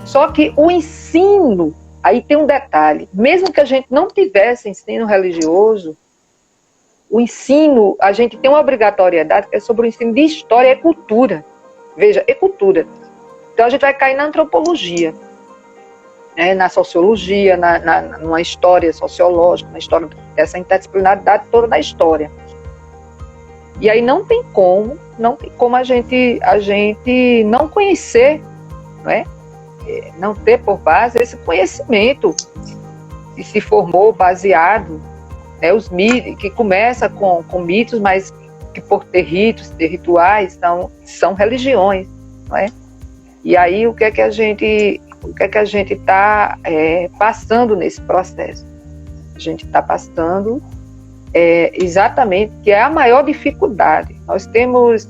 S2: Só que o ensino, aí tem um detalhe, mesmo que a gente não tivesse ensino religioso, o ensino, a gente tem uma obrigatoriedade que é sobre o ensino de história e cultura. Veja, e cultura. Então a gente vai cair na antropologia, né, na sociologia, numa história sociológica, na história dessa interdisciplinaridade toda da história. E aí não tem como a gente não conhecer, né? Não ter por base esse conhecimento que se formou baseado, né, os mitos, que começa com mitos, mas que por ter ritos, ter rituais, são religiões, não é? E aí o que é que a gente está passando nesse processo? A gente está passando exatamente, que é a maior dificuldade. Nós temos,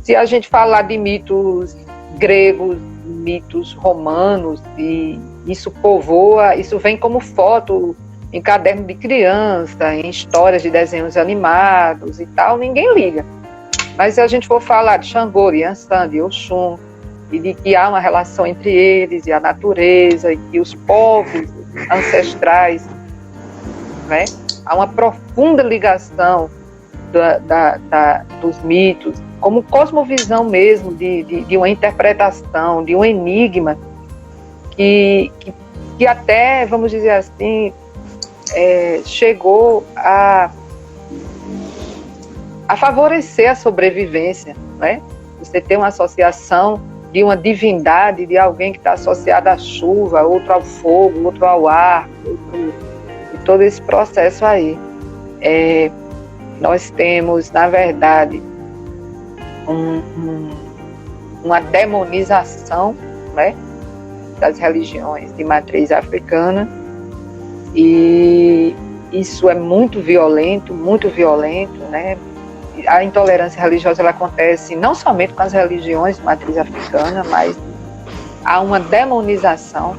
S2: se a gente falar de mitos gregos, mitos romanos, e isso povoa, isso vem como foto em caderno de criança, em histórias de desenhos animados e tal, ninguém liga. Mas se a gente for falar de Xangô, de Yansan, de Oxum, e de que há uma relação entre eles e a natureza, e que os povos ancestrais, né, há uma profunda ligação dos mitos, como cosmovisão mesmo, de uma interpretação, de um enigma, que até, vamos dizer assim, chegou a favorecer a sobrevivência, né? Você tem uma associação de uma divindade, de alguém que está associado à chuva, outro ao fogo, outro ao ar, e todo esse processo aí. Nós temos, na verdade, uma demonização, né, das religiões de matriz africana, e isso é muito violento, né? A intolerância religiosa ela acontece não somente com as religiões de matriz africana, mas há uma demonização.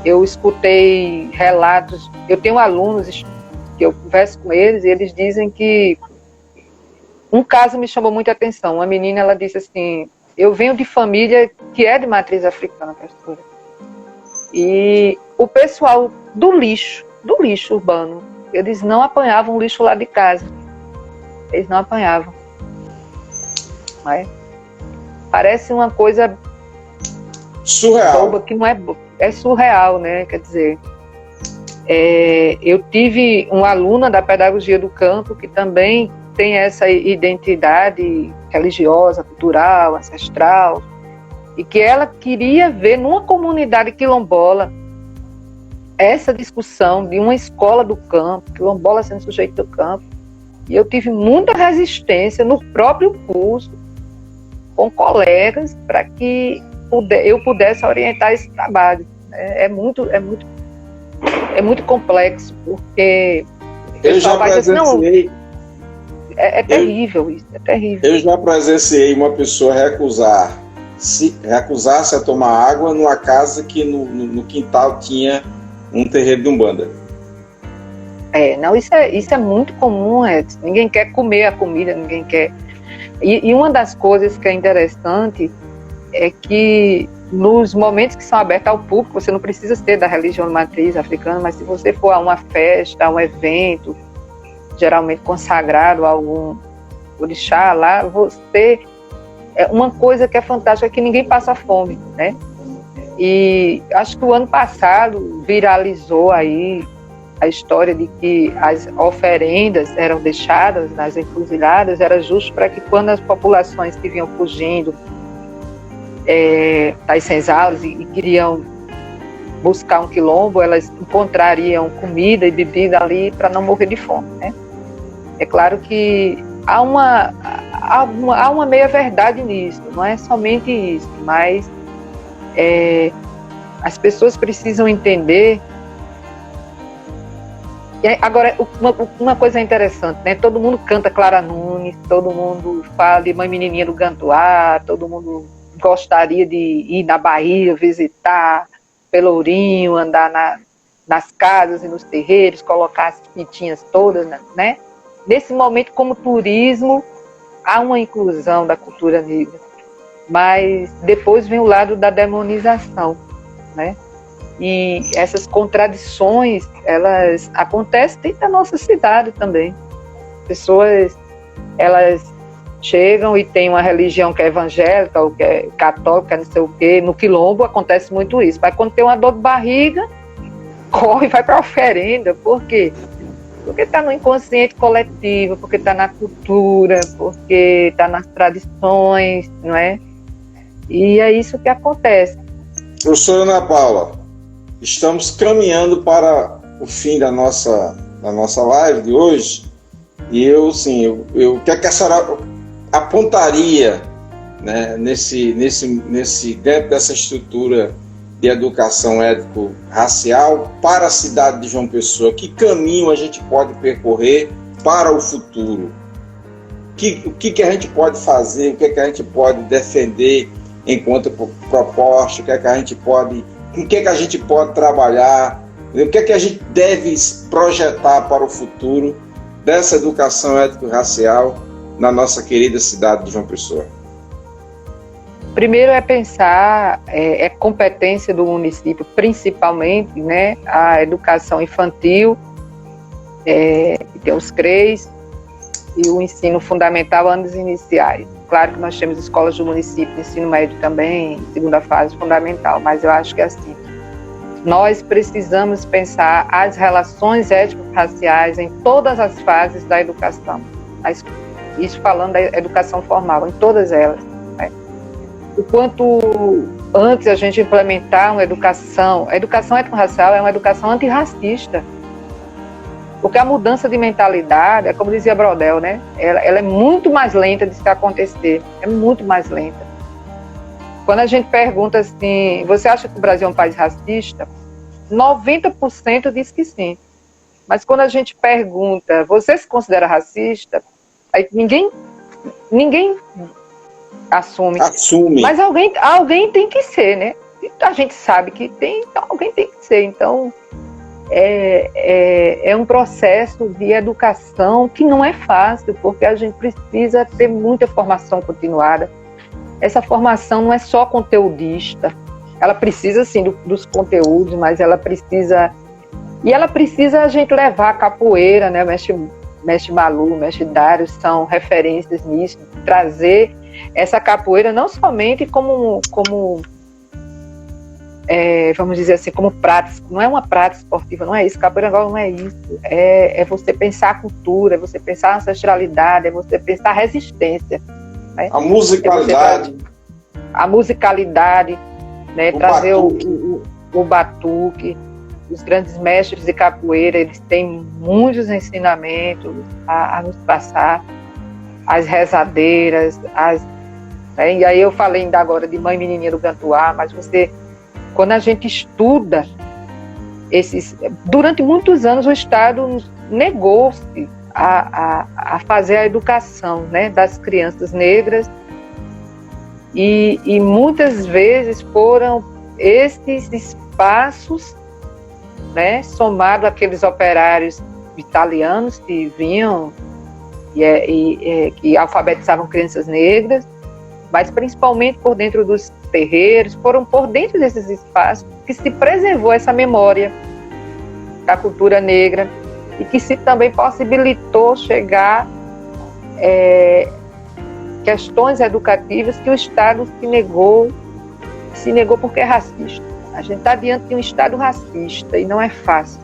S2: Eu escutei relatos, eu tenho alunos que eu converso com eles, e eles dizem que um caso me chamou muita atenção. Uma menina, ela disse assim: eu venho de família que é de matriz africana, pastora, e o pessoal do lixo urbano, eles não apanhavam lixo lá de casa. Eles não apanhavam. Mas parece uma coisa
S1: surreal.
S2: boba, que não é surreal, né? Quer dizer, Eu tive uma aluna da pedagogia do campo que também tem essa identidade religiosa, cultural, ancestral, e que ela queria ver numa comunidade quilombola essa discussão de uma escola do campo, quilombola sendo sujeito do campo. E eu tive muita resistência no próprio curso, com colegas, para que eu pudesse orientar esse trabalho. É muito complexo, porque
S1: eu já presenciei.
S2: É terrível isso, é terrível.
S1: Eu já presenciei uma pessoa recusar-se a tomar água numa casa que no quintal tinha um terreiro de Umbanda.
S2: Não, isso é muito comum, ninguém quer comer a comida, ninguém quer. E uma das coisas que é interessante é que nos momentos que são abertos ao público, você não precisa ser da religião matriz africana, mas se você for a uma festa, a um evento, geralmente consagrado a algum orixá lá, uma coisa que é fantástica é que ninguém passa fome, né? E acho que o ano passado viralizou aí a história de que as oferendas eram deixadas nas encruzilhadas, era justo para que quando as populações que vinham fugindo das senzalas e queriam buscar um quilombo, elas encontrariam comida e bebida ali para não morrer de fome, né? É claro que há uma meia-verdade nisso, não é somente isso, mas as pessoas precisam entender. Agora, uma coisa interessante, né? Todo mundo canta Clara Nunes, todo mundo fala de Mãe Menininha do Gantuá, todo mundo gostaria de ir na Bahia, visitar Pelourinho, andar nas casas e nos terreiros, colocar as pintinhas todas, né? Nesse momento, como turismo, há uma inclusão da cultura negra, mas depois vem o lado da demonização, né? E essas contradições, elas acontecem dentro da nossa cidade também. Pessoas, elas chegam e têm uma religião que é evangélica, ou que é católica, não sei o quê. No quilombo acontece muito isso. Mas quando tem uma dor de barriga, corre e vai para a oferenda. Por quê? Porque está no inconsciente coletivo, porque está na cultura, porque está nas tradições, não é? E é isso que acontece.
S1: Professora Ana Paula, estamos caminhando para o fim da nossa live de hoje, e eu quero que a senhora apontaria, né, dentro dessa estrutura de educação étnico-racial para a cidade de João Pessoa. Que caminho a gente pode percorrer para o futuro? O que a gente pode fazer? O que a gente pode defender enquanto proposta? Com o que a gente pode trabalhar? O que a gente deve projetar para o futuro dessa educação étnico-racial na nossa querida cidade de João Pessoa?
S2: Primeiro é pensar, competência do município, principalmente, né, a educação infantil, tem os CREs e o ensino fundamental, anos iniciais. Claro que nós temos escolas do município, ensino médio também, segunda fase fundamental, mas eu acho que é assim, nós precisamos pensar as relações étnico-raciais em todas as fases da educação, isso falando da educação formal, em todas elas. Né? O quanto antes a gente implementar a educação étnico-racial é uma educação antirracista, porque a mudança de mentalidade, é como dizia Brodel, né? Ela é muito mais lenta de se acontecer, é muito mais lenta. Quando a gente pergunta assim, você acha que o Brasil é um país racista? 90% diz que sim. Mas quando a gente pergunta, você se considera racista? Aí ninguém assume. Mas alguém tem que ser, né? A gente sabe que tem, então alguém tem que ser. Então, é um processo de educação que não é fácil, porque a gente precisa ter muita formação continuada. Essa formação não é só conteudista, ela precisa sim dos conteúdos, mas ela precisa a gente levar a capoeira, né? Mestre Malu, Mestre Dário são referências nisso, trazer essa capoeira não somente como vamos dizer assim, como prática, não é uma prática esportiva, não é isso, capoeira Angola não é isso, é você pensar a cultura, é você pensar a ancestralidade, é você pensar a resistência, né?
S1: A musicalidade.
S2: A musicalidade, né? Trazer o batuque. Os grandes mestres de capoeira, eles têm muitos ensinamentos a nos passar, as rezadeiras, né? E aí eu falei ainda agora de Mãe Menininha do Gantuá, mas quando a gente estuda durante muitos anos o Estado negou-se a fazer a educação, né, das crianças negras, e muitas vezes foram esses espaços, né, somado àqueles operários italianos que vinham que alfabetizavam crianças negras, mas principalmente por dentro dos terreiros, foram por dentro desses espaços que se preservou essa memória da cultura negra e que se também possibilitou chegar questões educativas que o Estado se negou porque é racista. A gente está diante de um Estado racista e não é fácil,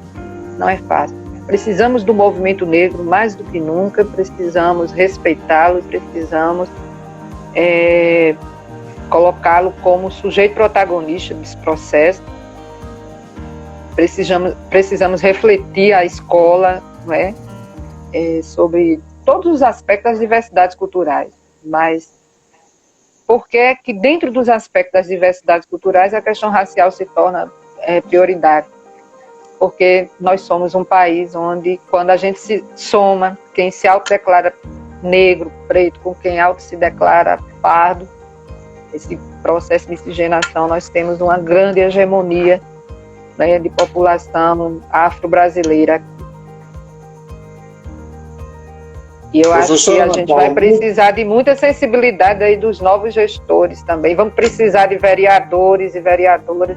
S2: não é fácil. Precisamos do movimento negro mais do que nunca, precisamos respeitá-lo, precisamos colocá-lo como sujeito protagonista desse processo. Precisamos refletir a escola, não é? Sobre todos os aspectos das diversidades culturais, mas por que é que dentro dos aspectos das diversidades culturais a questão racial se torna prioridade? Porque nós somos um país onde, quando a gente se soma, quem se autodeclara negro, preto, com quem auto se declara pardo, esse processo de miscigenação, nós temos uma grande hegemonia, né, de população afro-brasileira. E eu acho que a gente vai precisar de muita sensibilidade aí dos novos gestores também. Vamos precisar de vereadores e vereadoras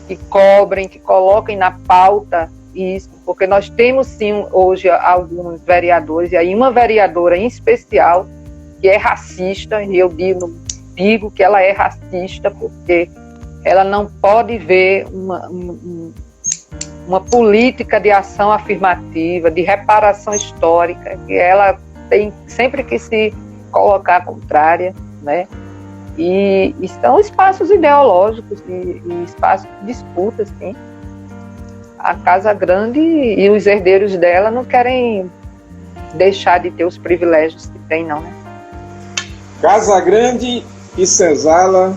S2: que cobrem, que coloquem na pauta isso, porque nós temos sim hoje alguns vereadores, e aí uma vereadora em especial que é racista, e eu digo que ela é racista porque ela não pode ver uma política de ação afirmativa, de reparação histórica, que ela tem sempre que se colocar contrária, né? E são espaços ideológicos e espaços de disputa, assim. A Casa Grande e os herdeiros dela não querem deixar de ter os privilégios que tem, não, né?
S1: Casa Grande e Senzala,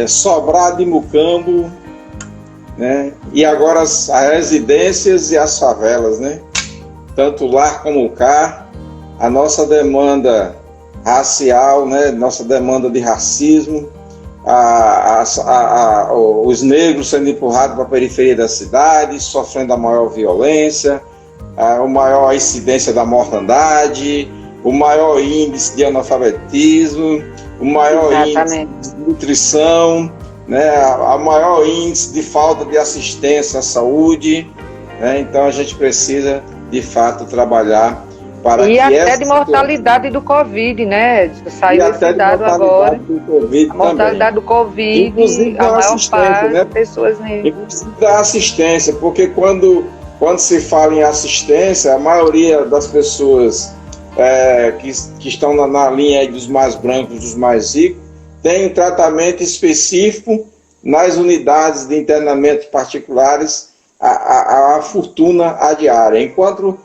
S1: Sobrado e Mucambo, né? E agora as residências e as favelas, né? Tanto lá como cá, a nossa demanda racial, né? Nossa demanda de racismo, os negros sendo empurrados para a periferia da cidade, sofrendo a maior violência, a maior incidência da mortandade, o maior índice de analfabetismo, o maior índice de nutrição, né, a maior índice de falta de assistência à saúde, né? Então a gente precisa de fato trabalhar para
S2: e
S1: que
S2: até de mortalidade do Covid, né? Saiu esse dado agora. A mortalidade do Covid,
S1: inclusive
S2: a maior parte,
S1: né?
S2: Pessoas negras.
S1: Inclusive da assistência, porque quando se fala em assistência, a maioria das pessoas que estão na linha aí dos mais brancos, dos mais ricos, tem um tratamento específico nas unidades de internamento particulares, a fortuna diária, enquanto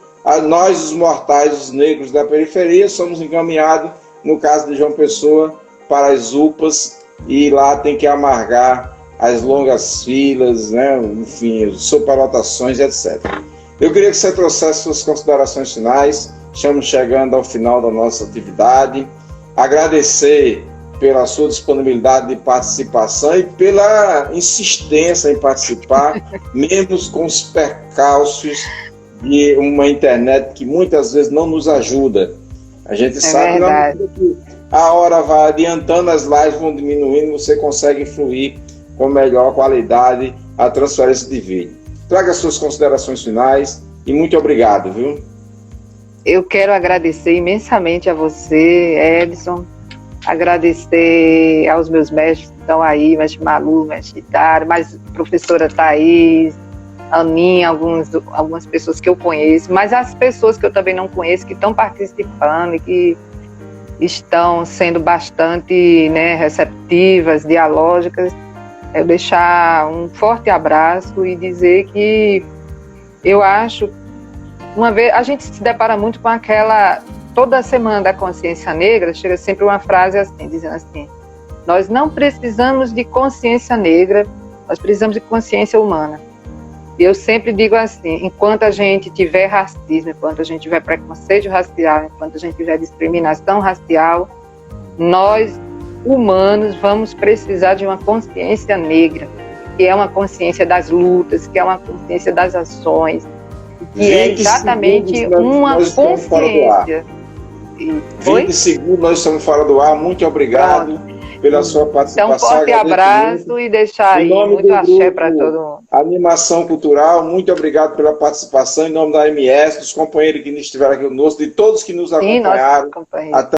S1: nós, os mortais, os negros da periferia, somos encaminhados, no caso de João Pessoa, para as UPAs, e lá tem que amargar as longas filas, né? Enfim, superlotações, etc. Eu queria que você trouxesse suas considerações finais. Estamos chegando ao final da nossa atividade. Agradecer pela sua disponibilidade de participação e pela insistência em participar, mesmo com os percalços de uma internet que muitas vezes não nos ajuda. A gente sabe que a hora vai adiantando, as lives vão diminuindo, você consegue fluir com melhor qualidade a transferência de vídeo. Traga suas considerações finais e muito obrigado, viu?
S2: Eu quero agradecer imensamente a você, Edson, agradecer aos meus mestres estão aí, mestre Malu, mestre Dário, mas professora Thaís, Aninha, algumas pessoas que eu conheço, mas as pessoas que eu também não conheço, que estão participando e que estão sendo bastante, né, receptivas, dialógicas, eu deixar um forte abraço e dizer que eu acho, uma vez, a gente se depara muito com aquela, toda semana da consciência negra, chega sempre uma frase assim, dizendo assim, nós não precisamos de consciência negra, nós precisamos de consciência humana. E eu sempre digo assim, enquanto a gente tiver racismo, enquanto a gente tiver preconceito racial, enquanto a gente tiver discriminação racial, nós, humanos, vamos precisar de uma consciência negra, que é uma consciência das lutas, que é uma consciência das ações, que é exatamente uma consciência.
S1: 20 segundos, nós estamos fora do ar. Muito obrigado pela sua participação.
S2: Então, um forte abraço e deixar aí muito axé para todo mundo.
S1: Animação Cultural, muito obrigado pela participação em nome da MS, dos companheiros que estiveram aqui conosco, de todos que nos acompanharam. Até